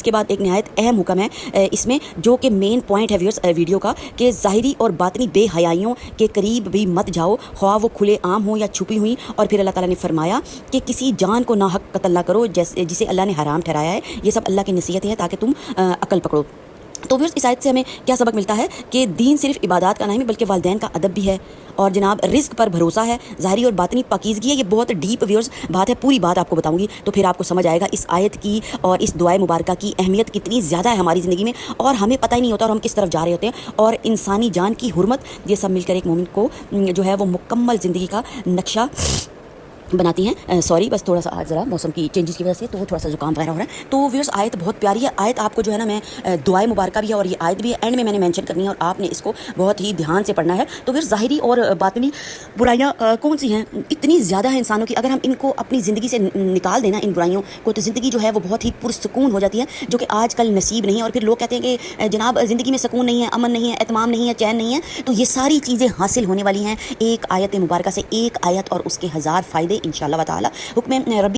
اس کے بعد ایک نہایت اہم حکم ہے اس میں، جو کہ مین پوائنٹ ہے ویورز ویڈیو کا، کہ ظاہری اور باطنی بے حیائیوں کے قریب بھی مت جاؤ، خواہ وہ کھلے عام ہوں یا چھپی ہوئی. اور پھر اللہ تعالیٰ نے فرمایا کہ کسی جان کو ناحق قتل نہ کرو جسے اللہ نے حرام ٹھہرایا ہے. یہ سب اللہ کی نصیحت ہے تاکہ تم عقل پکڑو. تو ویورز اس آیت سے ہمیں کیا سبق ملتا ہے کہ دین صرف عبادات کا نہیں بلکہ والدین کا ادب بھی ہے، اور جناب رزق پر بھروسہ ہے، ظاہری اور باطنی پاکیزگی ہے. یہ بہت ڈیپ ویورز بات ہے، پوری بات آپ کو بتاؤں گی تو پھر آپ کو سمجھ آئے گا اس آیت کی اور اس دعائے مبارکہ کی اہمیت کتنی زیادہ ہے ہماری زندگی میں، اور ہمیں پتہ ہی نہیں ہوتا اور ہم کس طرف جا رہے ہوتے ہیں. اور انسانی جان کی حرمت، یہ سب مل کر ایک مومن کو جو ہے وہ مکمل زندگی کا نقشہ بناتی ہیں. سوری، بس تھوڑا سا آج ذرا موسم کی چینجز کی وجہ سے تو تھوڑا سا زکام وغیرہ ہو رہا ہے. تو ویورز آیت بہت پیاری ہے. آیت آپ کو جو ہے نا، میں دعائے مبارکہ بھی ہے اور یہ آیت بھی ہے، اینڈ میں نے مینشن کرنی ہے اور آپ نے اس کو بہت ہی دھیان سے پڑھنا ہے. تو ویورز ظاہری اور باطنی برائیاں کون سی ہیں؟ اتنی زیادہ ہیں انسانوں کی. اگر ہم ان کو اپنی زندگی سے نکال دینا ان برائیوں کو، تو زندگی جو ہے وہ بہت ہی پرسکون ہو جاتی ہے، جو کہ آج کل نصیب نہیں ہے. اور پھر لوگ کہتے ہیں کہ جناب زندگی میں سکون نہیں ہے، امن نہیں ہے، اطمینان نہیں ہے، چین نہیں ہے. تو یہ ساری چیزیں حاصل ہونے والی ہیں ایک آیت مبارکہ سے، ایک آیت اور اس کے 1000 فائدے انشاءاللہ تعالی. حکم ربی